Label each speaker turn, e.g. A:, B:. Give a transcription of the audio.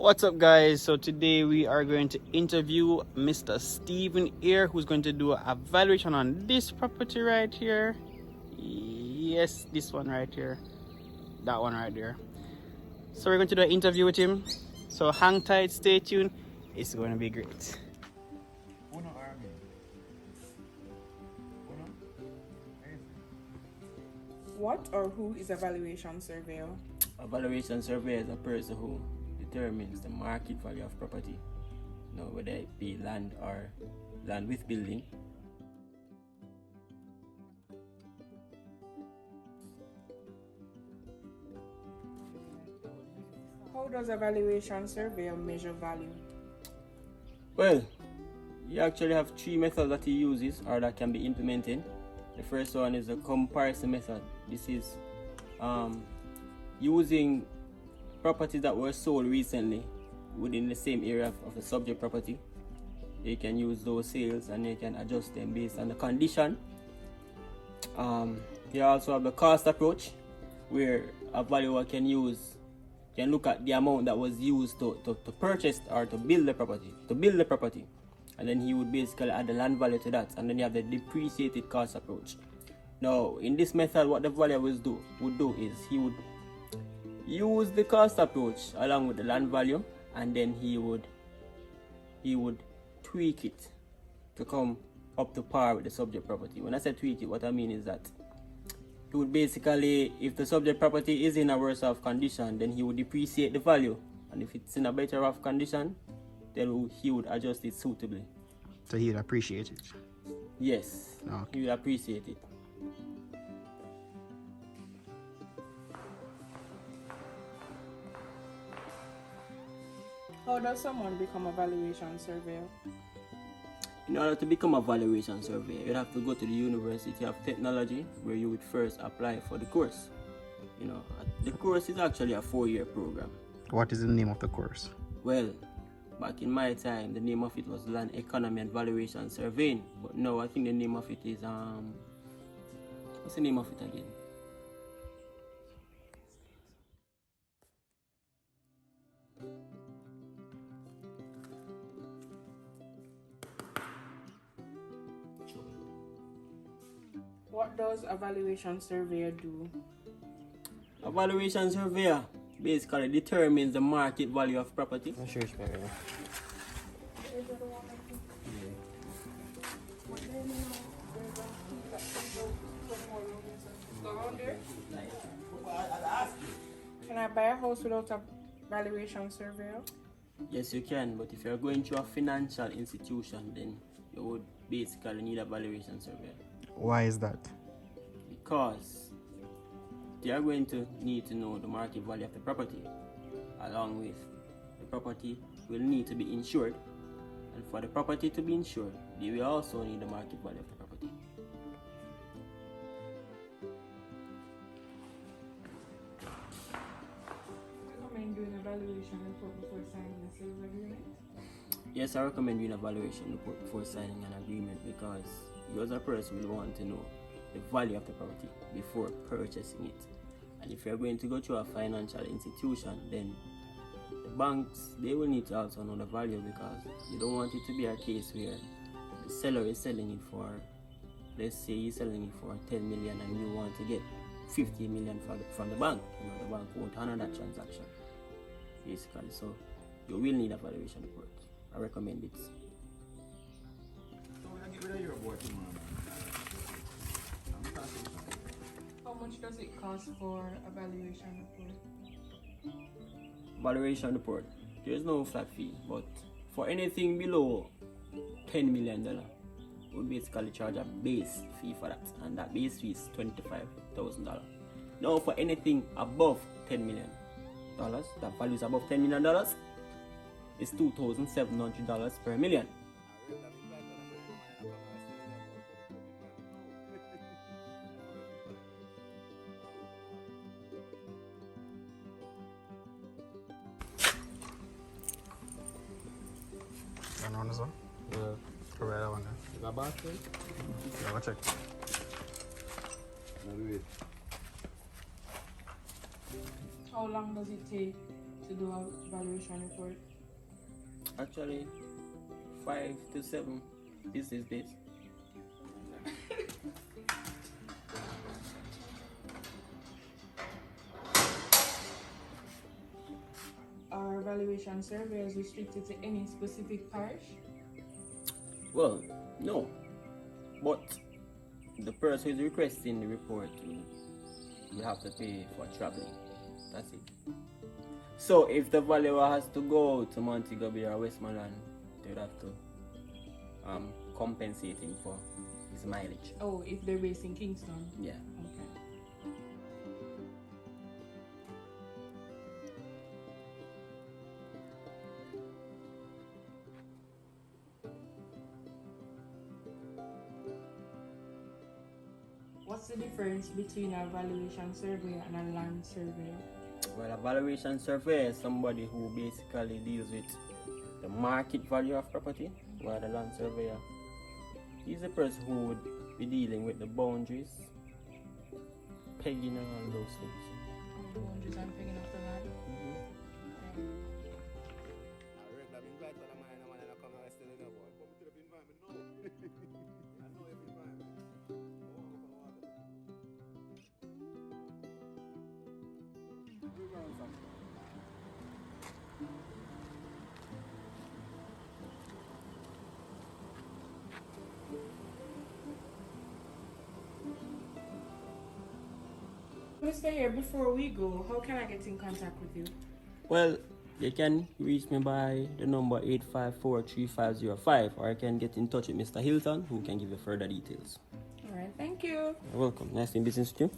A: What's up, guys? So today we are going to interview Mr. Stephen Ayre, who's going to do a valuation on this property right here. Yes, this one right here, that one right there. So we're going to do an interview with him, so hang tight, stay tuned, it's going to be great.
B: What or who is a valuation surveyor?
C: A valuation surveyor is a person who determines the market value of property, whether it be land or land with building.
B: How does a valuation surveyor measure value?
C: Well, you actually have three methods that he uses or that can be implemented. The first one is the comparison method. This is using properties that were sold recently within the same area of the subject property. You can use those sales and you can adjust them based on the condition. You also have the cost approach, where a valuer can look at the amount that was used to purchase or to build the property, and then he would basically add the land value to that. And then you have the depreciated cost approach. Now, in this method, what the valuer would do is he would use the cost approach along with the land value, and then he would tweak it to come up to par with the subject property. When I say tweak it, what I mean is that he would basically, if the subject property is in a worse off condition, then he would depreciate the value, and if it's in a better off condition, then he would adjust it suitably.
A: So he would appreciate it.
C: Yes,
A: okay.
C: He would appreciate it.
B: How does someone become a valuation surveyor?
C: In order to become a valuation surveyor, you'd have to go to the University of Technology, where you would first apply for the course. The course is actually a 4-year program.
A: What is the name of the course?
C: Well, back in my time, the name of it was Land Economy and Valuation Surveying. But now I think the name of it is what's the name of it again?
B: What does a valuation surveyor do?
C: A valuation surveyor basically determines the market value of property. I'm sure it's better.
B: Can I buy a house without a valuation surveyor?
C: Yes, you can, but if you're going to a financial institution, then you would basically need a valuation surveyor.
A: Why is that?
C: Because they are going to need to know the market value of the property. Along with the property will need to be insured, and for the property to be insured, they will also need the market value of the property.
B: Do you recommend doing a valuation report before signing a sales agreement?
C: Yes, I recommend doing a valuation report before signing an agreement, because you as a person will want to know the value of the property before purchasing it. And if you're going to go to a financial institution, then the banks, they will need to also know the value, because you don't want it to be a case where the seller is selling it for, let's say he's selling it for 10 million and you want to get 50 million from the bank. The bank won't honor that transaction, basically. So you will need a valuation report. I recommend it.
B: How much does it cost for a valuation report?
C: Valuation report, there is no flat fee, but for anything below $10 million, we'll basically charge a base fee for that, and that base fee is $25,000. Now, for anything above $10 million, that value is above $10 million, it's $2,700 per million.
A: On this one? Yeah. Correct, that one there.
D: Is that basket?
A: Yeah, I'll check.
B: How long does it take to do a valuation report?
C: Actually, 5 to 7 business days.
B: Are valuation surveys restricted to any specific parish?
C: Well, no. But the person who is requesting the report will have to pay for traveling. That's it. So if the valuer has to go to Montego Bay or Westmoreland, they would have to compensate him for his mileage.
B: Oh, if they're based in Kingston?
C: Yeah.
B: Okay. What's the difference between a valuation surveyor and a land surveyor?
C: Well, a valuation surveyor is somebody who basically deals with the market value of property, while the land surveyor is the person who would be dealing with the boundaries, pegging and all those things.
B: Boundaries and pegging of the land. Mr. Ayre, before we go, how can I get in contact with you?
C: Well, you can reach me by the number 854-3505, or you can get in touch with Mr. Hylton, who can give you further details.
B: All right, thank you.
C: You're welcome. Nice doing business with you.